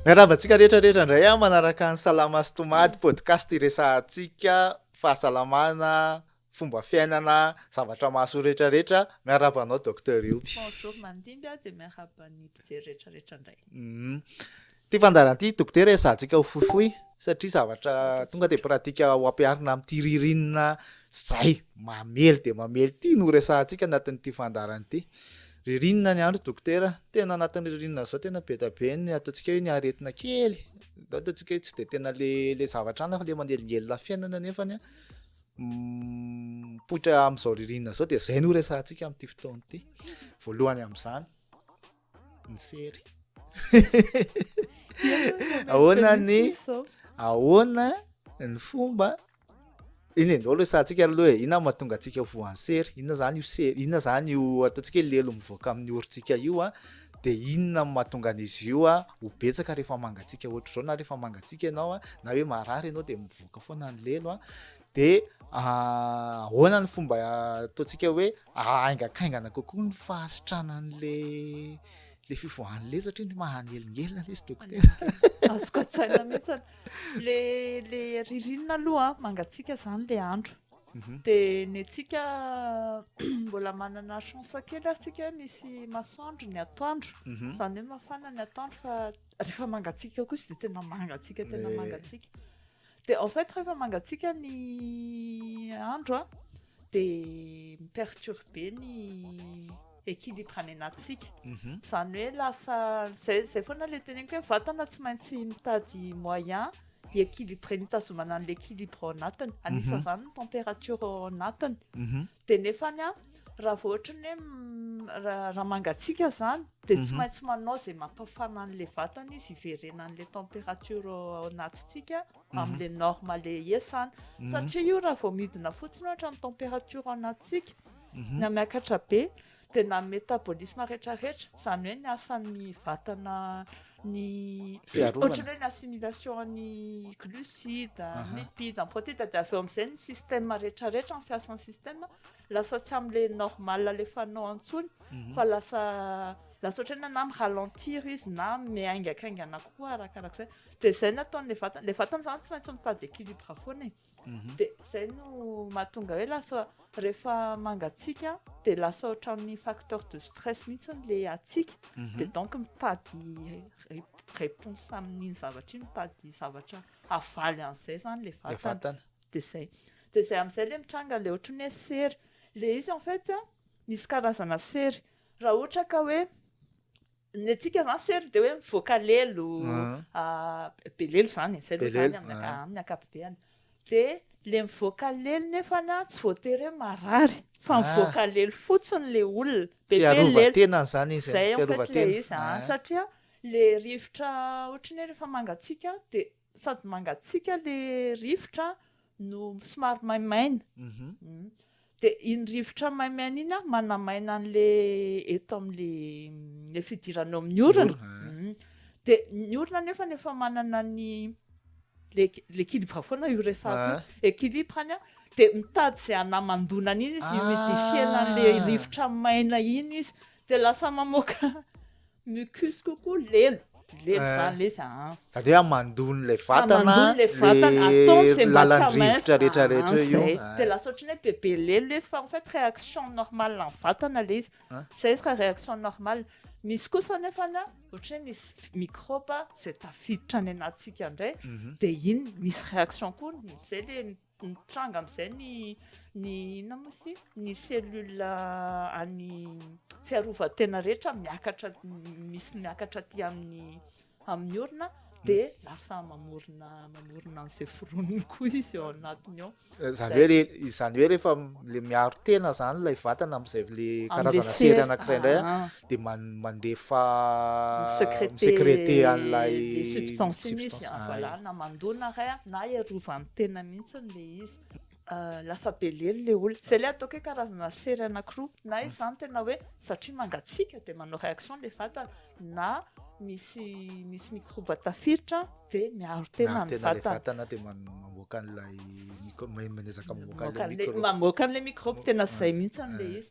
Miarabantsika rehetrarehetra indray manaraka ny Salama sy Tomady podcast iresahantsika fahasalamana, fomba fiainana, zavatra mahasoa rehetrarehetra. Miarabanao Dr Ioby. Bonjour Mandimby dia miaraban'ny mpijery rehetrarehetra indray. Ty fandaranty dokotera esahantsika ho fohifohy satria zavatra tonga dia pratika ho ampiarina amin'ity ririnina zay mamely dia mamely ty no resahantsika anatin'ity fandaranty. Ririnina ny andro dokotera, tena anatin'ny ririnina zao tena be da be ny ataontsika hoe ny aretina kely. Ataontsika hoe tsy dia tena le zavatra ana fa le manelingelina fiainana nefany poitra amin'izao ririnina zao dia zay no resahantsika amin'ity fotoana ity. Voalohany amin'izany ny sery. Ahoana ny fomba iny ndao resahantsika aloha inona mahatonga antsika voan'ny sery, inona zany io sery, inona zany io ataontsika hoe lelo mivoaka amin'ny orontsika io dia inona mahatonga an'izy io ho betsaka rehefa mangatsiaka ohatra zao na rehefa mangatsiaka ianao na hoe marary ianao dia mivoaka foana ny lelo dia ahoana ny fomba ataontsika hoe aingakaingana kokoa ny fahasitranan'le fivoahan'le satria mahanelingelina le izy dokotera. Azoko atsaina mihitsy le ririnina aloha mangatsiaka zany le andro. Dia ny antsika mbola manana chance kely atsika misy masoandro ny atoandro. Zany hoe mafana ny atoandro fa rehefa mangatsiaka kosa dia tena mangatsiaka tena mangatsiaka. Dia en fait rehefa mangatsiaka ny andro dia miperturbe ny équilibre any anatsika. Zany hoe lasa zay foana le teneniko hoe vatana tsy maintsy mitady moyen équilibre nitazomana l'équilibre ao anatiny. Anisan'izany ny température ao anatiny. Dia nefany raha vao ohatra ny hoe raha mangatsiaka zany dia tsy maintsy manao zay mampafana an'ilay vatana izy hiverena an'ilay température ao anatintsika amin'ilay norme le iasany. Satria io raha vao midina fotsiny ohatra ny température ao anatintsika na miakatra be dia na métabolisme rehetrarehetra zany hoe ny asan'ny vatana ny ohatra hoe ny assimilation ny glucide, lipide, ny protéine dia avy eo amin'izay ny système rehetrarehetra ny fiasan'ny système lasa tsy amin'ilay normal le fanao antsony fa lasa ohatra hoe na ralentir izy na miaingakaingana koa arakarak'izay. Dia izay no ataon'ilay vatana. Ilay vatana zany tsy maintsy mitady équilibre foana. Dia izay no mahatonga hoe lasa rehefa mangatsiaka dia lasa ohatran'ny facteur de stress mihitsy le atsika. Dia donc mitady réponse amin'iny zavatra iny, mitady zavatra havaly an'izay zany le vatana. Dia izay amin'izay le mitranga le ohatry ny hoe sery. Le izy en fait nisy karazana sery. Raha ohatra ka hoe ny antsika zany sery dia hoe mivoaka lelo, be lelo zany, izay aloha zany amin'ny ankapobeny. Dia le mivoaka lelo nefany tsy voatery hoe marary fa mivoaka lelo fotsiny le olona. Fiarovan-tena zany izy. Zay en fait le izy satria le rivotra ohatra ny hoe rehefa mangatsiaka dia sady mangatsiaka le rivotra no somary maimaina. Dia iny rivotra maimaina iny manamaina an'le eto amin'le fidirana amin'ny orona. Dia ny orona nefa manana ny l'équilibre foana io resahako équilibre-ny dia mitady izay hanamandonana iny izy humidifiena an'le rivotra maina iny izy dia lasa mamoaka mucus kokoa lelo zany le izy. Zany hoe hamandony le vatana le lalan'ny rivotra rehetrarehetra io. Dia lasa ohatry ny hoe bebe lelo izy fa en fait réaction normale ny vatana le izy. Zay réaction normale. Misy kosa nefa ohatra hoe misy microbe izay tafiditra any anatsika indray dia iny misy réaction koa izay le mitranga amin'izay inona moa izy ity ny cellule any fiarovan-tena rehetra misy miakatra aty amin'ny orona dia lasa mamorona an'izay foroniny koa izy ao anatiny ao. Izany hoe rehefa le miaro tena zany ilay vatana amin'izay le karazana sery anankiray indray dia mandefa misekrete an'ilay substance misy na mandona iray na iarovany tena mihitsy le izy. Lasa be lelo le olona. Izay le ataoko hoe karazana sery anankiroa na izy zany tena hoe satria mangatsiaka dia manao réaction le vatana na misy microbe tafiditra dia miaro tena ny vatana dia mamoaka an'ilay manezaka mamoaka an'ilay microbe tena izay mihitsy an'ilay izy.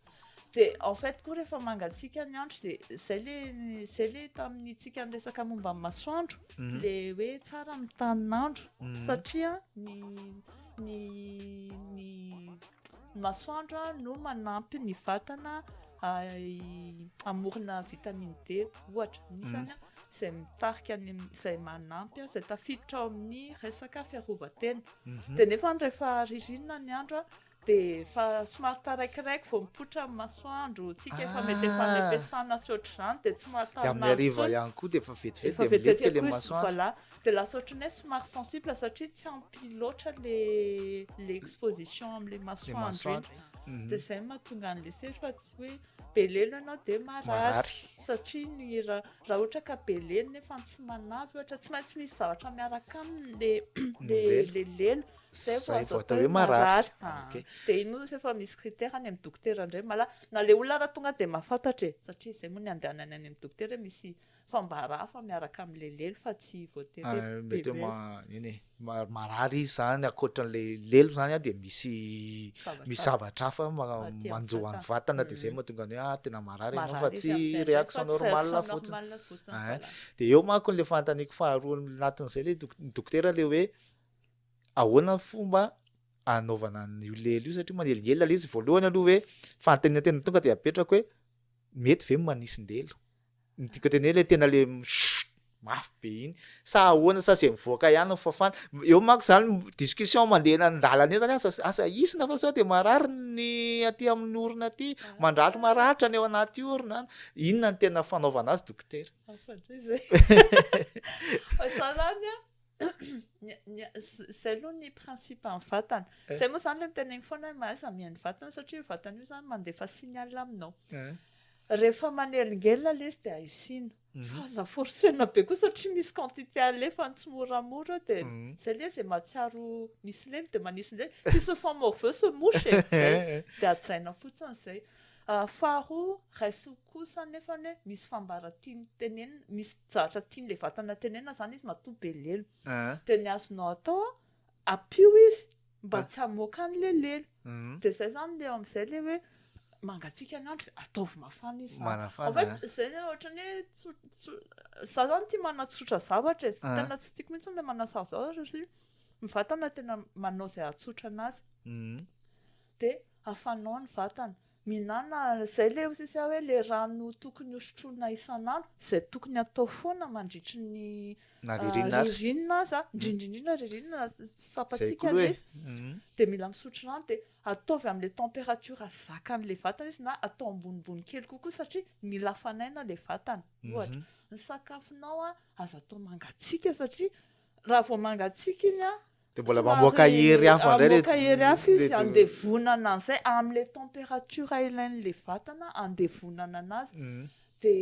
de en fait koa rehefa mangatsiaka ny andro de zay le tamin'ntsika niresaka momba ny masoandro le hoe tsara mitanin'andro satria ny masoandro no manampy ny vatana amorona vitamine D ohatra nisany zay mitarika zay manampy zay tafiditra ao amin'ny resaka fiarovan-tena de nefa rehefa ririnina ny andro de fa somary taraikiraiky vao mipoitra amin'ny masoandro tsika efa mety efa ampiasana sy ohatr'izany de tsy mahatara amin'ny hariva ihany koa de efa vetivety de milety le masoandro voilà de lasa ohatran'ny hoe somary sensible satria tsy ampy loatra le exposition am'le masoandro de zay mahatonga an'le sery fa tsy hoe belelo ianao de marary satria ny raha ohatra ka belelo nefa tsy manavy ohatra tsy maintsy misy zavatra miaraka aminy le lelo zay vao atao hoe marary de ino efa misy critère any amin'ny dokotera indray mala na le olona raha tonga de mahafantatra satria zay moa ny andehanany any amin'ny dokotera misy fambaraha miaraka am'le lelo fa tsy voatery mety marary izy zany akoatran'le lelo zany de misy zavatra hafa manjoany vatana de zay mahatonga ny tena marary ianao fa tsy réaction normale fotsiny de eo manko le fantaniko faharoa anatin'izay le dokotera le hoe ahoana fomba anaovana an'io lelo io satria manelingelina le izy voalohany aloha hoe fanontaniana tena tonga de apetraka hoe mety ve manisy-lelo nitiko teny hoe le tena le mafy be iny sa ahoana sa zay mivoaka ihany ny fafana eo manko zany discussion mandeha an-dalana zany asa isina fa sao de marary ny aty amin'ny orona aty mandratro maratra ny ao anaty orona inona ny tena fanaovana azy dokotera zay aloha ny principe amin'ny vatana zay moa zany le miteneny foana hoe mahaiza mihainy vatana satria io vatana io zany mandefa signal aminao rehefa manelingelina le izy de aisina fa aza forcena be koa satria misy quantité alefa tsy moramora de zay le zay mahatsiaro misy lelo de manisy lelo qui se sent morveux se mouche de atsaina fotsiny zay faharoa raiso kosa nefa hoe misy fambara-tiany tenenina misy zavatra tian'le vatana tenenina zany izy matoa be lelo de ny azonao atao apio izy mba tsy hamoaka an'le lelo de zay zany le am'izay le hoe mangatsiaka ny andro ataovy mafana izy en fait zay ohatrany hoe za zany tia manatsotra zavatra tena tsy tiako mihitsy le manasary zavatra satria mivatana tena manao zay atsotra anazy de afanao ny vatana minana zay le osisa hoe le rano tokony hosotroina isan'andro zay tokony atao foana mandritry ny ririnina aza indrindrindrindra ririnina sapatsika le izy de mila misotro rano de ataovy amin'le température zakan'le vatana izy na atao ambonimbony kely kokoa satria mila hafanaina le vatana ohatra ny sakafonao aza atao mangatsiaka satria raha vao mangatsiaka iny de mbola mamoaka hery hafa indray mamoaka hery hafa izy andevonana an'izay amin'le température ilain'le vatana andevonana anazy de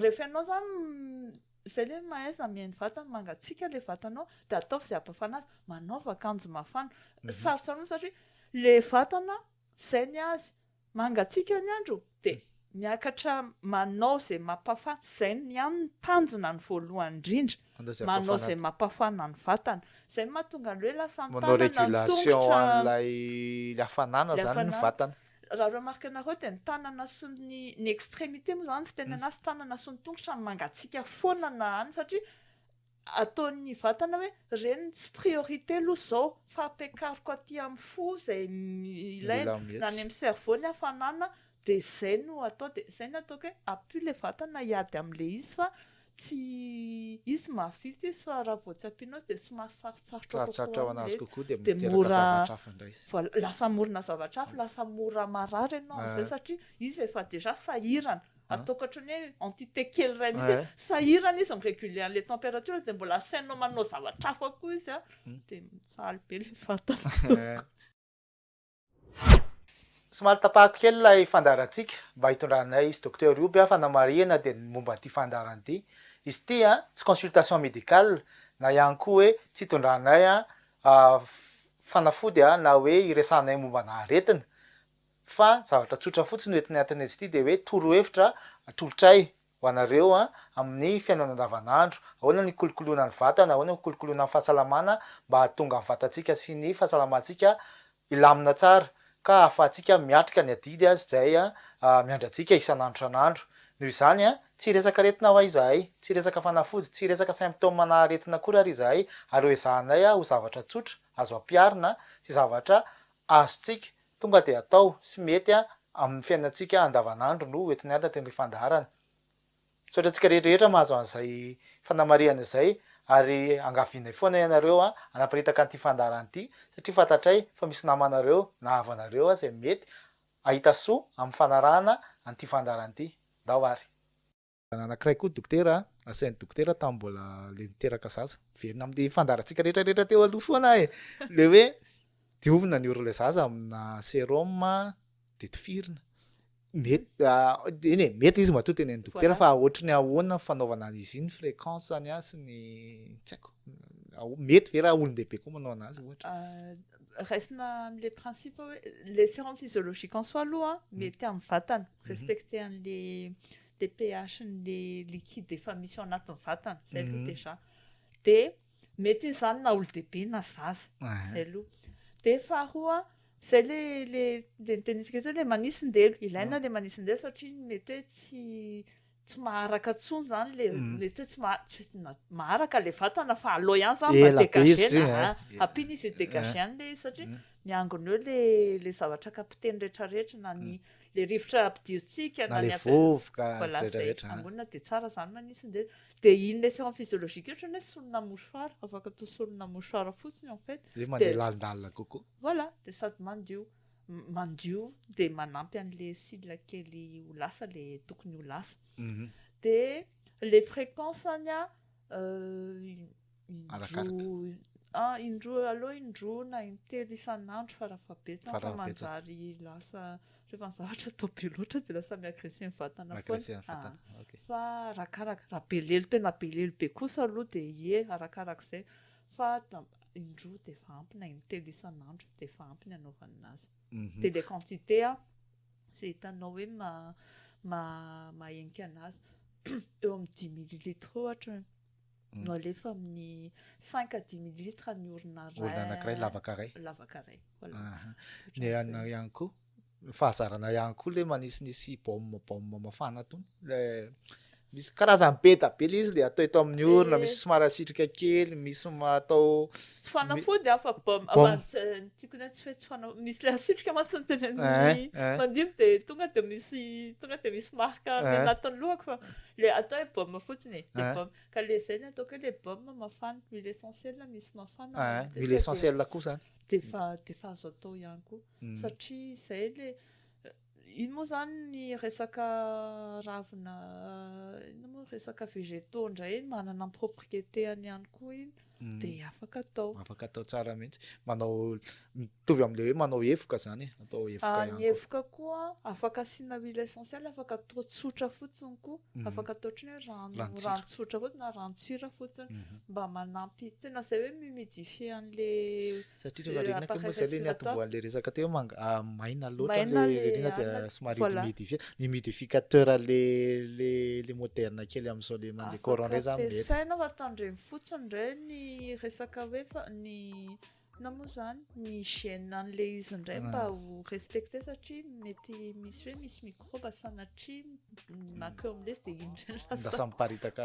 rehefa ianao zany zay le mahaiza mihainy vatana mangatsiaka le vatanao de ataovy zay ampafana azy manaova akanjo mafana sarotsy moa satria le vatana zay ny azy mangatsiaka ny andro de miakatra manao zay mampafana zay ny amin'ny tanjona ny voalohany indrindra manao zay mampafana ny vatana zay mahatonga le hoe lasa manao régulation an'ilay hafanana zany ny vatana raha remarque anareo de ny tanana sy ny extrémité moa zany fitenena azy tanana sy ny tongotra mangatsiaka foana na any satria ataon'ny vatana hoe reny tsy priorité aloha zao fa ampiakariko aty amin'ny fo zay ilaina na any amin'ny cerveau ny hafanana de zay no atao de zay no ataoko hoe apio le vatana hiady am'le izy fa tsy izy mahavita izy fa raha vao tsy ampianao de somary sarotsarotra ao anazy kokoa de mora lasa morona zavatra hafa lasa mora marary ianao am'izay satria izy efa déjà sahirana ataoko ohatran'ny hoe entité kely ray mihitsy sahirana izy miréguler an'le température de mbola asainao manao zavatra hafa koa izy de mitsaly be le vatana somary tapahako kely ilay fandarantsika mba hitondranay izy docteur Ioby fanamariana de momba an'ity fandaran'ity izy ity tsy consultation médicale na ihany koa hoe tsy hitondranay fanafody na hoe iresanay momba na aretina fa zavatra tsotra fotsiny hoentina atin'izy ity de hoe torohevitra tolotray ho anareo amin'ny fiainana andavanandro ahoana ny kolokoloana ny vatana ahoana ny kolokoloana ny fahasalamana mba hahatonga ny vatantsika sy ny fahasalamantsika ilamina tsara ka ahafahantsika miatrika ny adidy azy zay miandrantsika isan'andro san'andro. Noho izany tsy resaka aretina ho izahay, tsy resaka fanafody, tsy resaka symptôme na aretina akory ary izahay, ary ezahanay ho zavatra tsotra azo ampiarina sy zavatra azontsika tonga de atao sy mety amin'ny fiainantsika andavanandro no entiny anatiny fandaharana. Sotra antsika rehetrarehetra mahazo an'izay fanamarihana izay ary angavianay foana ianareo anaparitaka an'ity fandaharana ity satria fantatray fa misy namanareo na havanareo izay mety ahita soa amin'ny fanarahana an'ity fandaharana ity. Ndao ary. Anankiray koa dokotera, asain'ny dokotera tamin'ny mbola le miteraka zaza. Verina amin'ny fandaharantsika rehetrarehetra teo aloha foana le hoe diovina ny oron'ilay zaza amina sérum de tifirina. Mety mety izy matoa teny dokotera fa ohatry ny ahoana fanaovana izy iny fréquence-any sy ny tsy haiko. Mety vera olon-dehibe koa manao anazy ohatra. Restina les principes, les sérums physiologiques en soi aloha mety amin'ny vatana, respecter an'le les pH les liquides efa misy ao anatin'ny vatana, zay aloha déjà. De mety izany na olon-dehibe na zaza, zay aloha. De faharoa zay le tenisika hoe le manisin-delo, ilaina le manisin-delo satria mety hoe tsy maharaka tsony zany le mety hoe tsy maharaka le vatana fa alao ihany zany mba dégagena ampiny izy dégagé an'le satria miangona eo le zavatra kapiteny rehetrarehetra na ny le rivotra ampidirintsika na le vovoka rehetrarehetra angonina de tsara zany manisin-delo. De iny le sérum physiologique ohatra hoe solona mouchoir, afaka atao solona mouchoir fotsiny en fait. Le mandeha lalindalina kokoa. Voilà, de sady mandio de manampy an'le cils kely ho lasa le tokony ho lasa. De le fréquence-any indroa aloha indroa na intelo isan'andro farafahabetsany fa manjary lasa rehefa ny zavatra atao be loatra de lasa miagressé ny vatana foana. Fa arakaraka raha belelo tena belelo be kosa aloha de ie arakarak'izay fa indroa de efa ampy na intelo isan'andro de efa ampy ny anaovana azy. De les quantités zay hitanao hoe mahenika anazy eo amin'ny 10 millilitres ohatra no alefa amin'ny 5 à 10 millilitres ny orina anankiray lavaka ray. Voilà. Ny ana ihany koa fahazarana ihany koa le manisinisy baume mafana tony le misy karazany be da be izy le atao amin'ny orona, misy somary asitrika kely, misy atao tsy fanafody fa baume tsikony tsy hoe tsy fanafody misy le asitrika matsiny tenen'ny mandidy de tonga de misy marika anatiny lohako fa le atao hoe baume fotsiny le baume ka le zay ny atao le baume mafana, huile essentielle misy mafana. Huile essentielle koa zany de fa azo atao ihany koa satria zay le iny moa zany ny resaka ravina ino moa resaka végétaux indray manana propriété-any ihany koa iny de afaka atao tsara mihitsy. Manao mitovy amin'le hoe manao evoka zany atao evoka ihany. Ny evoka koa afaka asiana huile essentielle, afaka atao tsotra fotsiny koa, afaka atao ohatry ny rano tsotra fotsiny na rano-tsira fotsiny mba manampy tena zay hoe mimidifie an'le satria rehefa rena moa zay le niatomboan'le resaka teo maina loatra le rena de somary humidifie ny humidificateur le moderne kely amin'izao le mandeha courant rey zany mety. Saina fa tandreny fotsiny ndray ny resaka hoe ny na moa zany ny hygiène an'le izy ndray mba ho respecté satria mety misy hoe misy microbe sanatria makeo amin'le izy de iny ndray lasa miparitaka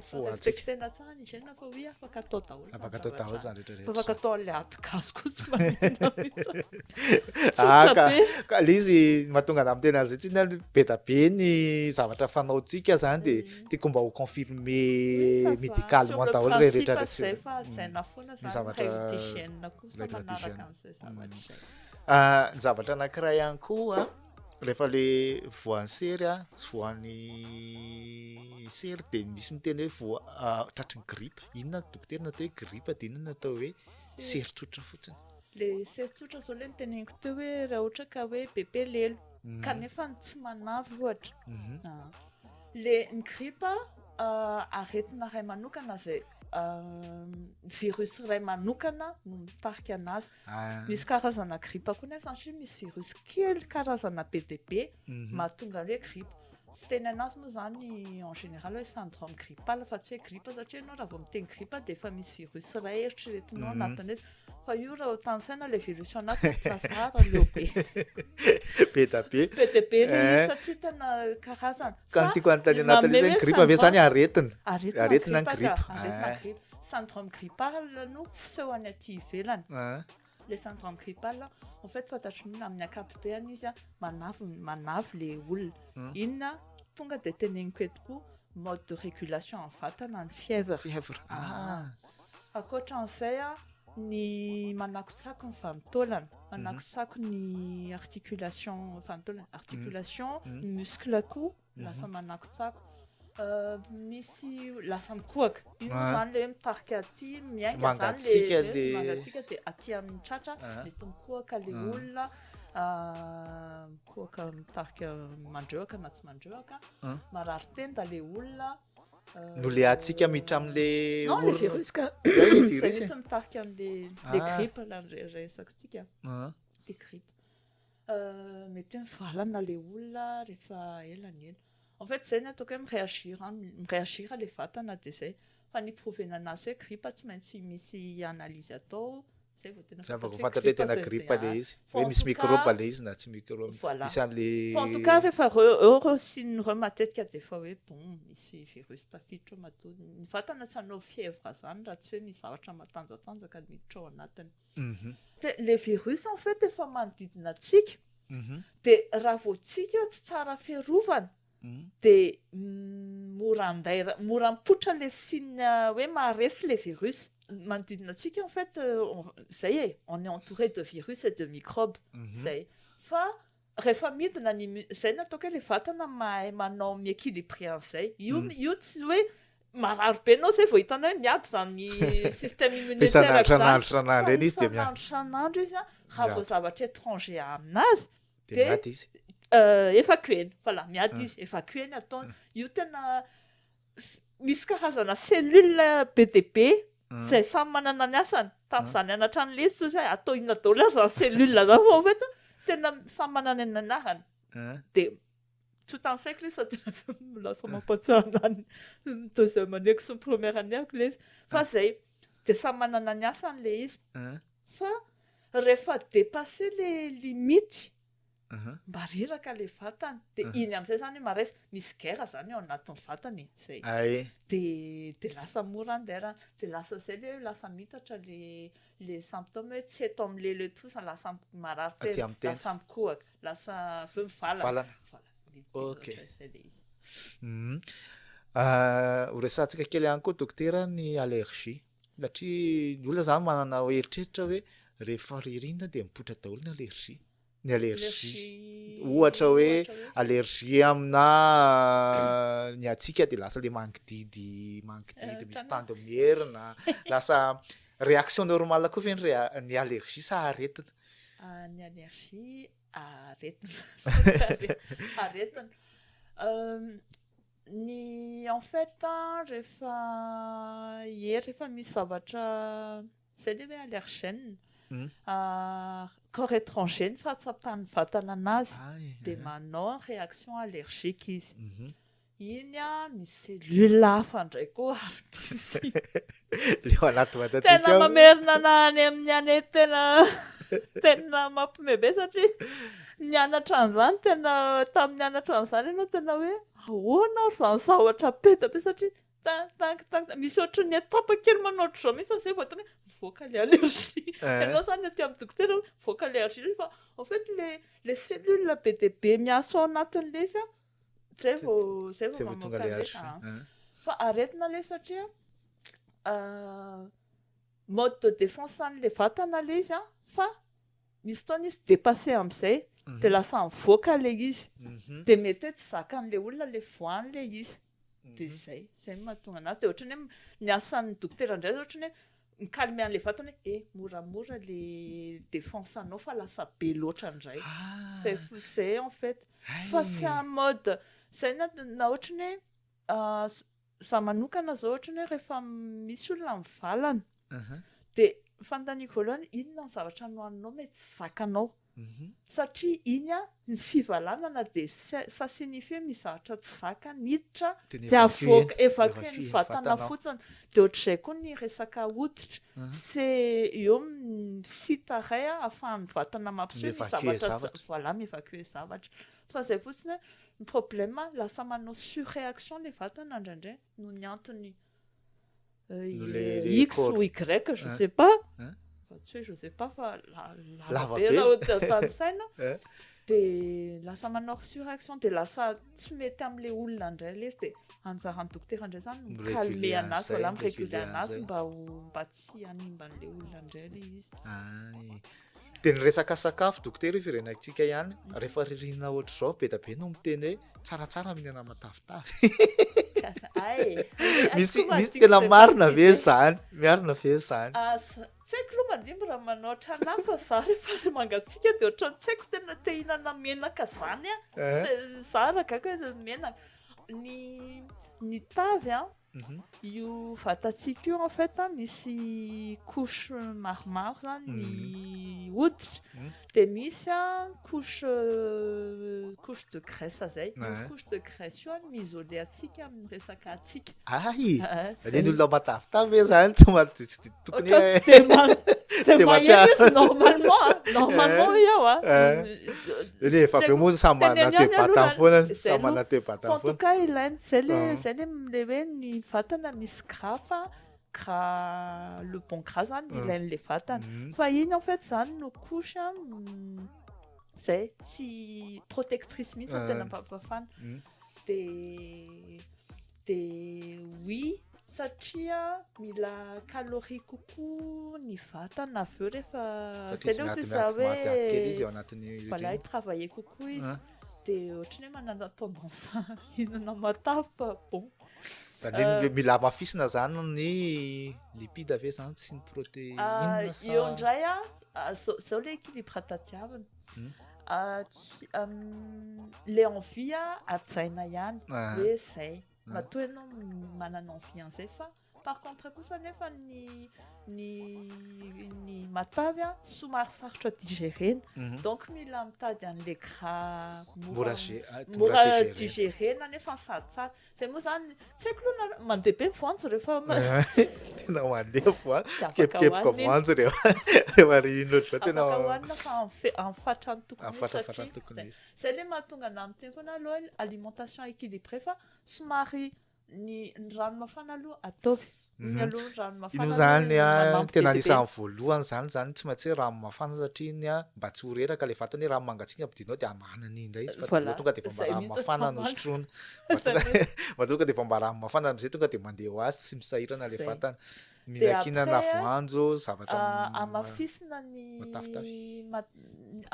fo respectena tsara ny hygiène fa oui afaka atao daholo. Afaka atao daholo zany rehetrarehetra. Afaka atao an'le ato-gazy koa tsy manina mihitsy. Ka le izy mahatonga an'ahy miteny azy itsy be da be ny zavatra fanaontsika zany de tiako mba ho confirmer médicalement daholo rehetrarehetra zay fa ajaina foana zany règle d'hygiène koa sa manaraka an'izay zavatra. Ny zavatra anankiray ihany koa rehefa le voan'ny sery voan'ny sery de misy miteny hoe tratrin'ny grippe. Inona dokotera natao hoe grippe de inona natao hoe sery tsotra fotsiny. Le sery tsotra zao le niteneniko teo hoe raha ohatra ka hoe bebe lelo kanefa tsy manavy ohatra. Le ny grippe aretina ray manokana zay virus ray manokana no mitarika anazy. Misy karazana grippe koa nefa satria misy virus kely karazana be dia be mahatonga hoe grippe. Fiteny anazy moa zany en général hoe syndrome grippal fa tsy hoe grippe satria ianao raha vao miteny grippe de efa misy virus ray eritreretinao anatin'ilay fa io raha otansaina le virus anaty lazara leo be be da be be dia be le satria tena karazana ka ny tiako anontany anatin'ilay zany grippe avy zany aretina aretina ny grippe grippe syndrome grippale no fisehony aty ivelany le syndrome grippale en fait fantatrin'olona amin'ny ankapobeny izy a manavy le olona inona tonga dia teneniko eto koa mode de régulation en vatana ny fièvre ankoatran'izay a ny manakosako ny vanitaolana manakosako ny articulation vanitaolana articulation ny muscle koa lasa manakosako misy lasa mikohaka ino zany le mitarika aty miainga zany le mangatsika dia aty amin'ny tratra mety mikohaka le olona mikohaka mitarika mandrehaka na tsy mandrehaka marary tenda le olona no le atsika miditra amin'le non le virus ka le zay virus mihitsy mitarika amin'le grippe la resaka tsika le grippe mety mivalana le olona rehefa elany ela en fait zay ny ataoko hoe miréagir le vatana dia zay fa ny provena anazy hoe grippe tsy maintsy misy analyse atao zay vao tena zava fantatra hoe tena grippe le izy hoe misy microbe le izy na tsy microbe misy an'le en tout cas rehefa euro sinyreo matetika dia efa hoe bon misy virus tafiditra ao matody ny vatana tsy hanao fièvre zany raha tsy hoe misy zavatra matanjatanjaka miditra ao anatiny le virus en fait efa manodidina antsika dia raha vao tsika tsy tsara fiarovana dia mora mipoitra le signe hoe maharesy le virus manodidina antsika en fait zay on est entouré de virus et de microbes zay fa rehefa midina zay nataoko hoe le vatana mahay manao miéquilibré an'izay io tsy hoe marary be anao zay vao hitanao hoe miady zany système immunitaire isan'andro izy dia isan'andro izy a raha vao zavatra étranger aminazy dia miady izy évacueny voilà miady izy évacueny atao io tena misy karazana cellule be dia be zay samy manana ny asany tamin'izany anatrany le izy zay atao inona daholo ary zany cellule zany fa en fait tena samy manana ny anarany dia tsy hotansaiko le izy fa tena lasa mampatsiaro anany deuxième année-ko sy ny première année-ko le izy fa zay dia samy manana ny asany le izy fa rehefa dépassé le limite mba reraka le vatana dia iny amin'izay zany maharesy misy guerre zany ao anatin'ny vatany zay dia lasa mora anderana dia lasa zay le lasa mitatra le symptôme hoe tsy eto amin'le le tosa lasa marary tena lasa mikohaka lasa veo mivalana ok horesantsika kely ihany koa dokotera ny allergie satria ny olona zany manana eritreritra hoe rehefa ririnina dia mipoitra daholo ny allergie ny allergie ohatra hoe allergie amina ny atsika dia lasa le mangididy misy tandemierina lasa réaction normale koa ve ny allergie sa aretina ny allergie aretina ny en fait rehefa misy zavatra zay le hoe allergène corps étranger ny fahatsapany vatana anazy dia manao réaction allergique izy iny a misy cellule hafa indray koa leo anaty vatatsika tena mamerina any amin'ny année tena mampimebe satria nianatra an'izany tena tamin'ny nianatra an'izany ianao tena hoe ahoana ary zany zavatra be satria misy ohatry ny etapa kely manaotry zao mihitsy zay vao tena mivoaka le allergie ianao zany aty amin'ny dokotera mivoaka allergie fa en fait le cellule be dia be miasa ao anatin'le izy a zay vao mamoaka le fa aretina le satria mode de défense an'le vatana le izy a fa misy taona izy dépassé amin'izay dia lasa mivoaka le izy dia mety hoe tsy zakan'le olona le voan'le izy dia zay mahatonga anazy dia ohatrany hoe ny asan'ny dokotera indray ohatrany hoe mikalme an'le vatana hoe moramora le défense anao fa lasa be loatra indray zay en fait fa sy en mode zay na ohatrany hoe za manokana zao ohatrany hoe rehefa misy olona mivalana dia fanontaniako voalohany inona ny zavatra nohaninao mety tsy zakanao satria iny a ny fivalanana de sasinify hoe mizahatra tsy zaka niditra de avoaka evacuer ny vatana fotsiny de ohatr'izay koa ny resaka hoditra c'est eo misita ray a ahafahan'ny vatana mampiseho ny zavatra voilà mievacuer zavatra fa zay fotsiny ny problème lasa manao surréaction le vatana indraindray no ny antony X ou Y je sais pas je sais pas fa lavabe raha tany saina de lasa manao surréaction de lasa tsy mety am'le olona indray le izy de anjaran'ny dokotera indray zany calmer anazy voilà miréguler anazy mba tsy hanimba an'le olona indray le izy de ny resaka sakafo dokotera io firenentsika ihany rehefa ririnina ohatr' zao be da be no miteny hoe tsaratsara mihinana matavitavy misy tena marina ve zany miarina ve zany tsy haiko aloha mandimby raha manao tranahy fa za rehefa mangatsiaka de ohatrany tsy haiko tena te hihinana menaka zany za ragaga menaka ny tavy io vatantsika io en fait misy couche maromaro zany ny hoditra de misy couche de graisse zay couche de graisse io mi-isoler atsika amin'ny resaka atsika ny olona matavitavy hoe zany tsy tokony de mahery normalement iaho efa avy eo moa samy manana toe-batany foana samy manana toe-batany en tout cas ilainy zay le hoe ny vatana misy gras le bon gras zany ilain'le vatana fa iny en fait zany no couche zay tsy protectrice mihitsy tena ampapafana de oui satria mila calorie kokoa ny vatana avy eo rehefa c'est là aussi ça hoe voilà travailler kokoa izy de ohatrany hoe manana tendance hinana matavy fa bon mila mafisina zany ny lipide ave zany sy ny protéine eo indray zao le équilibre tadiavina le envie ajaina ihany hoe zay matoa ianao manana envie an'izay fa par contre kosa nefa ny matavy somary sarotra digérena donc mila mitady an'le gras mora digérena nefa sady tsara zay moa zany tsy haiko aloha mandeha be voanjo rehefa tena mandeha voanjo kepikepika voanjo rehefa rino ohatr' zao tena afaka hohanina fa amin'ny fatrany tokony izy zay le mahatonga ana miteny foana aloha alimentation équilibrée fa somary ny rano mafana aloha ataovy ino zany tena anisan'ny voalohany zany tsy maintsy rano mafana satria iny mba tsy ho reraka le vatany hoe rano mangatsiaka ampidirina de amanana indray izy fa tonga de mba rano mafana nosotroina mba tonga de mba rano mafana am'izay tonga de mandeha ho azy tsy misahirana le vatana mihinankinana voanjo zavatra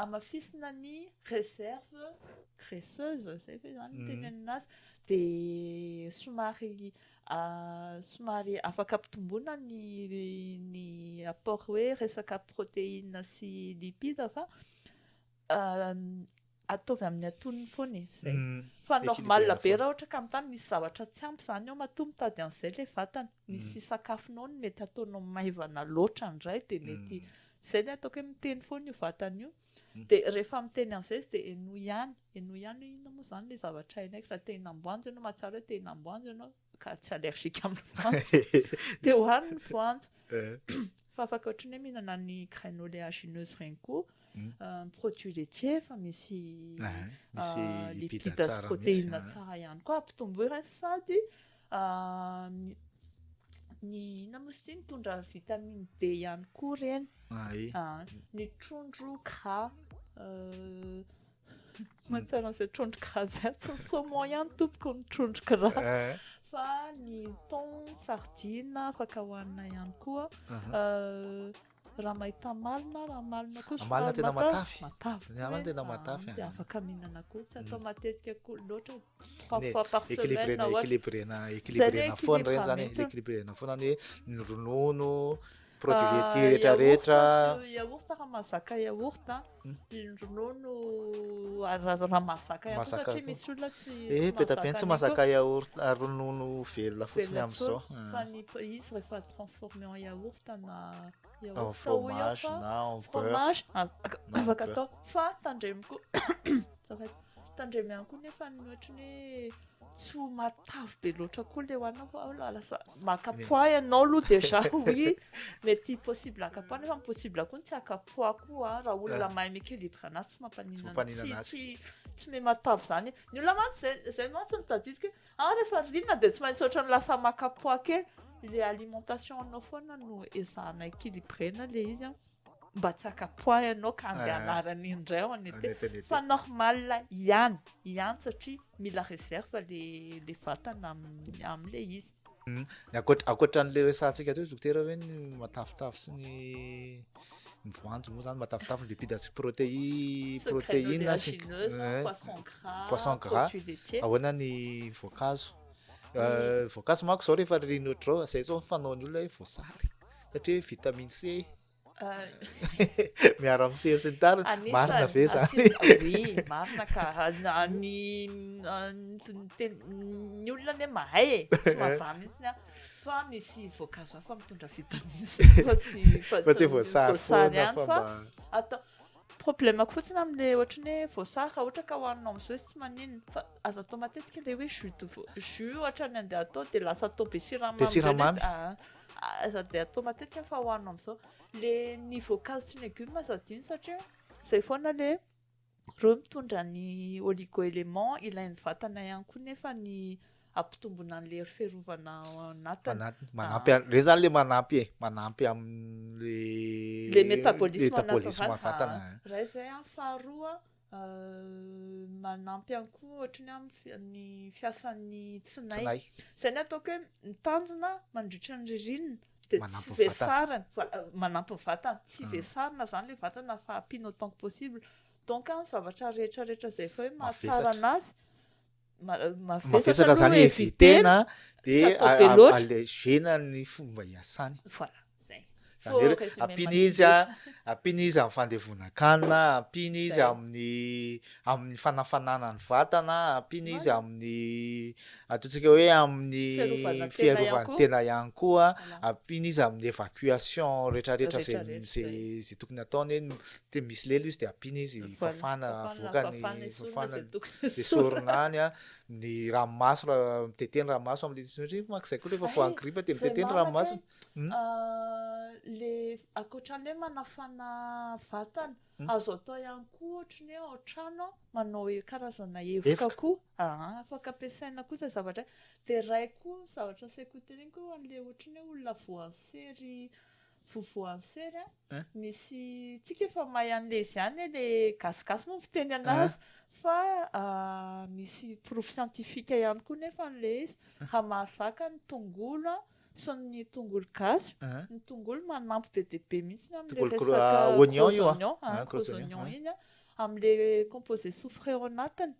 amafisina ny réserve graisseuse zay fe zany teny aminazy de somary afaka ampitomboana ny apport hoe resaka protéine sy lipide fa ataovy amin'ny atonony foana zay fa normal be raha ohatra ka mitany misy zavatra tsy ampy zany ao matoa mitady an'izay le vatana misy sakafonao no mety ataonao maivana loatra indray de mety zay le ataoko hoe miteny foana io vatana io de rehefa miteny an'izay izy de eno ihany inona moa zany le zavatra hainaiky raha te hinamboanjo ianao mahatsara hoe te hinamboanjo ianao ka tsy allergique amin'ny voanjo de hohaniny ny voanjo fa afaka ohatrany hoe mihinana ny graine oléagineuse regny koa produit laitier fa misy lipide sy protéine tsara ihany koa ampitomboina sady ny inona moa sy mitondra vitamine D ihany koa reny ny trondro gras mahatsara an'izay trondro gras zay tsy ny saumon ihany tompoko ny trondro gras fa ny thon sardine afaka hohanina ihany koa raha mahita malina koa malina tena matavy tena matavy de afaka mihinana koa tsy atao matetika koa loatra 3 fois par semaine équilibrena foana reny zany équilibrena foana hoe ny ronono produit laitier rehetrarehetra yaourt raha mazaka yaourt ronono raha mazaka ihany koa Mazaka satria koa. misy olona tsy Petapentsy an'iny mazaka koa. yaourt ronono velona fotsiny Velona amin'izao fa izy rehefa transformé en yaourt na en yaourt fromage na en beurre fromage na afaka beurre. atao fa tandremy koa tandremy ihany koa nefa ny ohatry ny tsy ho matavy be loatra koa le hoanina fa lasa makapoa ianao aloha déjà oui mety possible akapoa nefa possible koa tsy akapoa koa raha olona mahay mi-équilibre anazy tsy mampanina tsy me matavy zany ny olona mantsy zay mantsy mitadidiky rehefa rinona dia tsy maintsy ohatrany lasa makapoa kely le alimentation anao foana no ezahana équilibrena le izy mba tsy akapoa ianao ka andehanara indray ao anety fa normal ihany satria mila réserve le vatana amin'le izy. Ankoatran'le resantsika teo dokotera hoe ny matavitavy sy ny voanjo moa zany matavitavy ny lipides protéine sy poisson gras ahoana ny voankazo voankazo manko zao rehefa rino ohatr'izao zay zao fanaon'ny olona hoe voasary satria vitamine C miara-misery sy ny tariny marina ve zany marina ka ny olona ne mahay tsy mazava mihitsy fa misy voankazo hafa mitondra vitamine C fa tsy voasary foana fa mba atao problème fotsiny amin'le ohatry ny hoe voasary raha ohatra ka hohaninao amin'izao tsy maninona fa azo atao matetika le hoe jus ohatra ny andeha atao dia lasa atao be siramamy sady atao matetika fa hohaninao amin'izao le ny voankazo sy légumes zadiny satria zay foana le reo mitondra ny oligo-élément ilain'ny vatana ihany koa nefa ny ampitombona an'le fiarovana anatiny re zany le manampy amin'le le métabolisme vatana raha izay faharoa manampy ihany koa ohatra ny amin'ny fiasan'ny tsinay zay ny ataoko hoe mitanjona mandritra ny ririnina dia tsy vesarana manampy ny vatana tsy vesarana zany le vatana fa ampiana autant que possible donc zavatra rehetrarehetra zay fa hoe mahatsara anazy mavesatra zany evitena dia alégena ny fomba hiasany ampiana izy amin'ny fandevonankanina ampiana izy amin'ny fanafanana ny vatana ampiana izy amin'ny ataontsika hoe amin'ny fiarovana-tena ihany koa ampiana izy amin'ny évacuation rehetrarehetra zay tokony ataony hoe misy lelo izy dia ampiana izy fafana avokany fafana zay sorona any ny ranomaso miteteny ranomaso amin'le makizay koa rehefa foangripa dia miteteny ranomasina le ankoatran'le manafana vatana azo atao ihany koa ohatra ny hoe ao trano manao karazana evoka koa afaka ampiasaina koa zay zavatra dia ray koa zavatra saiko teny koa an'le ohatra ny hoe olona voavoansery misy tsika efa mahay an'le izy ihany le gasigasy moa fiteny anazy fa misy proof scientifique ihany koa nefa an'le izy raha mahazaka ny tongolo sy ny tongolo gasy ny tongolo manampy be dia be mihitsy amin'le resaka gros oignon iny amin'le composé soufre ao anatiny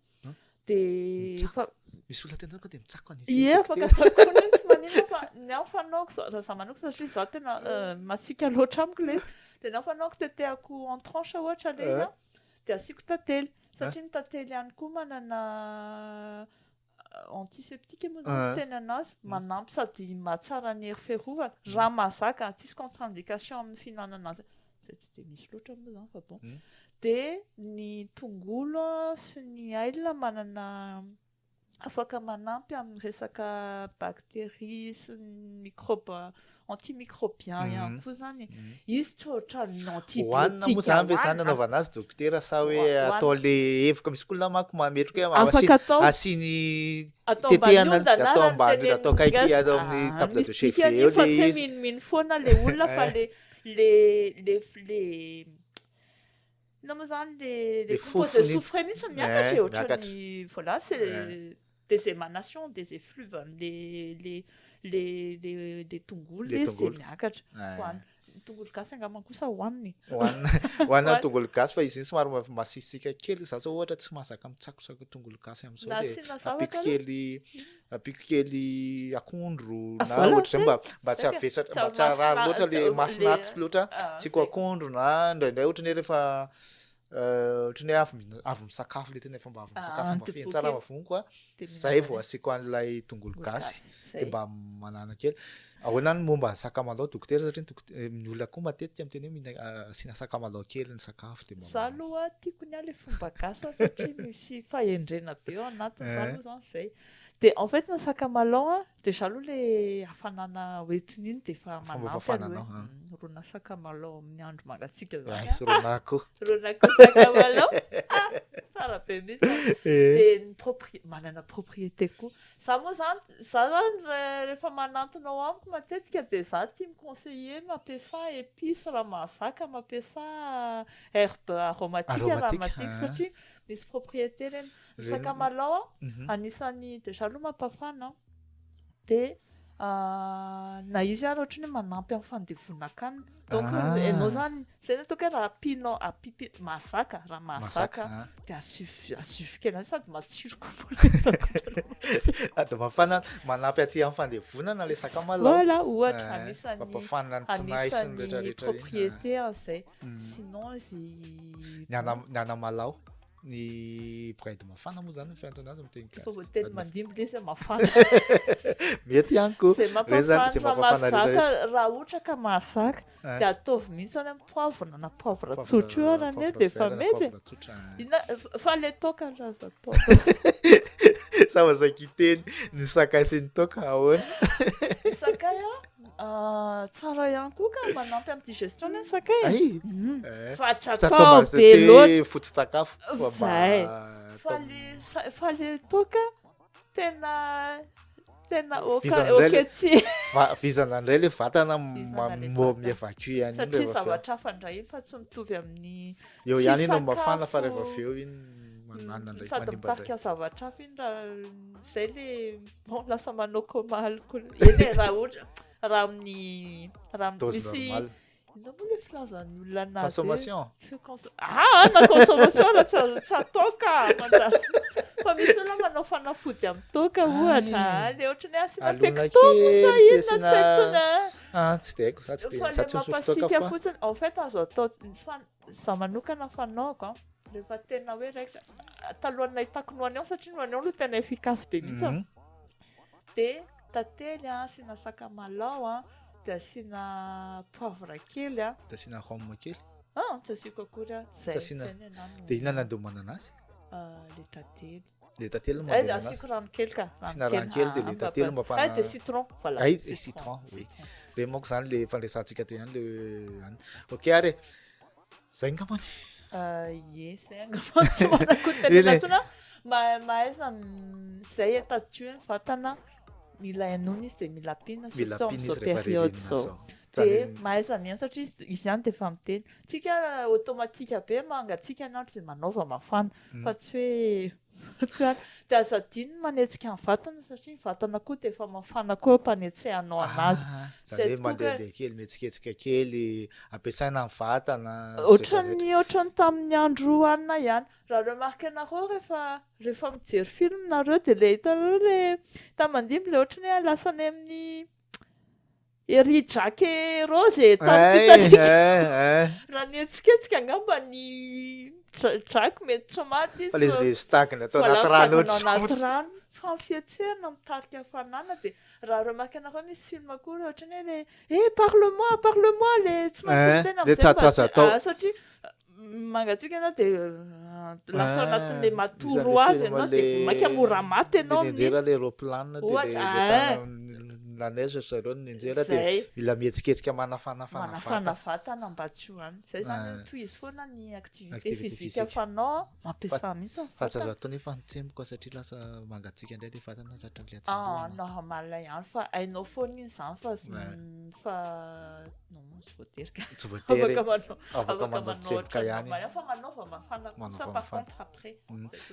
dia misy olona tena koa dia mitsako an'izy afaka tsakoana tsy maninona fa ny ao fanaoko raha za manoko satria za tena masika loatra amiko le dia ny ao fanaoko tetehako en tranche ohatra le ina dia asiako tantely satria ny tantely ihany koa manana antiseptique moa zany teny anazy manampy sady mahatsara ny hery fiarovana raha mahazaka tsisy contre-indication amin'ny fihinanana azy zay tsy dia misy loatra moa zany fa bon dia ny tongolo sy ny ail manana afaka manampy amin'ny resaka bactérie sy ny microbe antimicrobien ihany koa zany izy tsy ohatran'ny antibiotique hohanina moa zany ve zany anaovana azy dokotera sa hoe atao le evoka misy olona manko mametrika hoe asiny tetehana atao ambany atao kaiky atao amin'ny table de chevet eo le izy miniminy foana le olona fa le ina moa zany le composé soufre mihitsy miakatra ohatran'ny voilà c'est des émanations des effluves les tongolo izy dia miakatra tongolo gasy angamba kosa hohaniny hoanina tongolo gasy fa izy iny somary masisika kely za zao ohatra tsy mahazaka mitsakosaka tongolo gasy am'zao Na de asiana apiko zavatra kely akondro na voilà, ohatra zay mba tsy zay. avesatra Tsy mba tsy harary masina- loatra le le- masinaty loatra tsy ko zay. akondro na indraindray ohatra ny rehefa ohatra ny avy misakafo le tena efa mba avy misakafo mba antipoke. feny tsara mavongo a De zay vao mihinana asiako an'ilay tongolo gasy zay. de mba manana kely ahoana ny momba ny sakamalao dokotera satria ny olona koa matetika miteny hoe asiana sakamalao kely ny sakafo de za aloha tiako ny le fomba gasy satria misy fahendrena be ao anatiny za aloha zany zay de en fait ny sakamalao de za aloha le hafanana hoentiny iny de fa manampy fafanana, aloha rona sakamalao amin'ny andro mangatsika ay zany soronako rona ko sakamalao tsara be mihitsy de ny manana propriété koa za moa zany rehefa manantonao amiko matetika de za tia miconseiller mampiasa épice raha mahazaka mampiasa herbe aromatique raha satria misy propriété reny ny sakamalao anisany de aloha mampafana de na izy ary ohatry ny manampy amin'ny fandevonan-kanina donc ianao zany zay ataoko hoe raha apianao masaka raha masaka de asufy kely sady matsiro de mafana manampy aty amin'ny fandevonana le sakamalao voilà ohatra anisany mampafana ny tsinahy sy ny rehetrarehetra propriété zay sinon izy ny anamalao ny bride mafana moa zany fiantona azy miteny gasy teny mandimby le mafana mety ihany koa zay mampafana raha ohatra ka mahazaka de ataovy mihitsy any amin'ny poivre na poivre tsotra io arany de fa mety fa le toka raha za atao sa mazaka iteny ny sakay sy ny toka ahoana sakay tsara ihany koa ka manampy amin'ny digestion ny sakay fa tsy atao be loatra foto-tsakafo fa le toka tena oketsy vizana indray le vatana mievacue any satria zavatra hafa indray fa tsy mitovy amin'ny eo ihany iny no mafana fa rehefa avy eo iny sady mitarika zavatra hafa iny raha zay le lasa manao coma alcool eny raha ohatra raha misy ino moa le filazan'ny olona anazy consommation na consommation raha tsy atao ka fa misy olona manao fanafody amin'ny toka ohatra le ohatra ny asina pectosa inona tsy daiko za tsy fa le mampasika fotsiny en fait azo atao za manokana fanaoko rehefa tena hoe raika talohan'ny nahitako noany ao satria noany ao aloha tena efficace be mihitsy de tately asiana sakamalao de asiana poivre kely de asiana rhum kely tsy asiako akory zay de inona nandomana azy le tately asiako rano kely ka asiana rano kely de le tately mampana de citron voilà citron oui le monko zany le fandraisantsika teo ihany le any ok ary zay ngamany zay angamba tsy manako telenatona mahaiza zay tadio ny vatana mila hainona izy de mila pina surtout am'izao période zao de mahaiza mihaino satria izy ihany de efa miteny tsika automatika be mangatsika anandro zay manaova mafana fa tsy hoe de azadiny manetsika ny vatana satria ny vatana koa de efa mafana koa mpanetsehanao anazy zay hoe mandehandeha kely mihetsiketsika kely ampiasaina ny vatana ohatrany tamin'ny andro hanina ihany raha remarque anareo rehefa mijery film nareo de le hitanareo le tamandimby le ohatrany hoe lasany amin'ny ery drake rose raha ny etsiketsika angamba ny drake mety tsy maty izy fa le stagny atao anaty rano anaty rano fa fietsehana mitarika hafanana de raha remarque anareo misy film akory ohatrany hoe parle-moi le tsy maintsy tena satria mangatsika anao de lasa anatin'le matoro azy ianao de maika mora maty ianao mijery le roplanina de la neige zareo ninjera de mila mihetsiketsika manafana vatana mba tsy hoany zay zany toy izy foana ny activité physique afanao mampiasa mihitsy fa tsy azo atao nefa nitsemboka satria lasa mangatsika indray le vatana tratra le normal ihany fa hainao foana iny zany fa non tsy voatery ka tsy voatery afaka manao tsemboka ihany fa manaova mafana kosa par contre après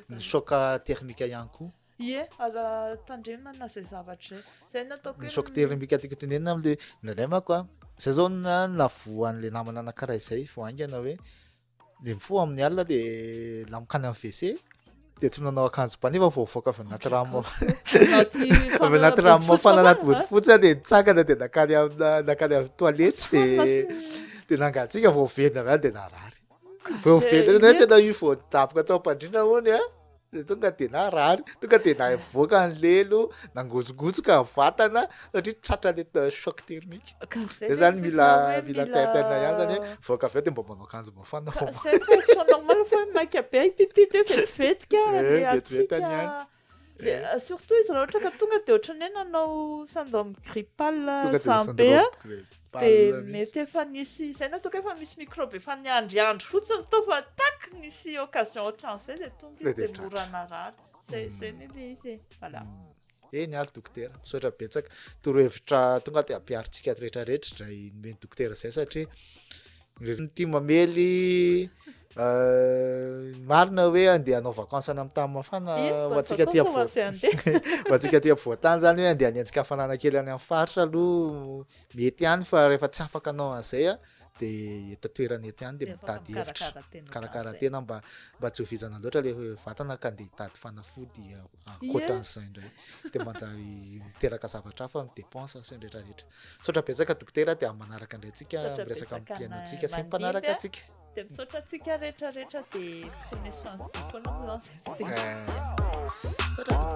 ny choc thermique ihany koa aza tandremana zay zavatra zay ny choc thermique tiako tenenina am'le indraindray manko zay zao navoan'le namana anankiray izay voaingana hoe le mifoha amin'ny alina de lamokany amin'ny WC de tsy manao akanjo ba nefa voavoaka avy anaty rano avy anaty rano mafana anaty bodofotsy de nitsangana de nakany amin'ny toilette de nangatsika vao velona avy any de narary vao velona tena io vao daboka tao am-pandriana hony de tonga de narary tonga de navoaka ny lelo nangojongotsoka ny vatana satria tratra le choc thermique de zany mila taitana ihany zany voaka avy eo de mba manao akanjo mafana foana c'est normal fa maika be pipi de vetivetika vetivety surtout izy raha ohatra ka tonga de ohatran'ny hoe nanao syndrome grippal sambe de mety efa nisy zay natoka efa misy microbe efa niandriandro fotsiny to fa tak nisy occasion ohatran'izay de tonga de mora narary zay ny izy voilà eny ary dokotera misaotra betsaka torohevitra tonga de ampiarintsika rehetrarehetra dray nomeny dokotera zay satria ty mamely marina hoe andeha hanao vakansy any amin'ny tany mafana ho antsika ty ampovoantany zany hoe andeha hanenjika hafanana kely any amin'ny faritra aloha mety ihany fa rehefa tsy afaka anao an'izay de eto toerana eto ihany de mitady hevitra karakara tena mba tsy hovizana loatra le vatana ka andeha hitady fanafody ankoatran'izay indray de manjary miteraka zavatra hafa midépense sy ny rehetrarehetra misaotra betsaka dokotera de amin'ny manaraka indray tsika miresaka amin'ny mpiainantsika sy ny mpanaraka atsika de misaotra antsika rehetrarehetra de prenez soin de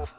vous.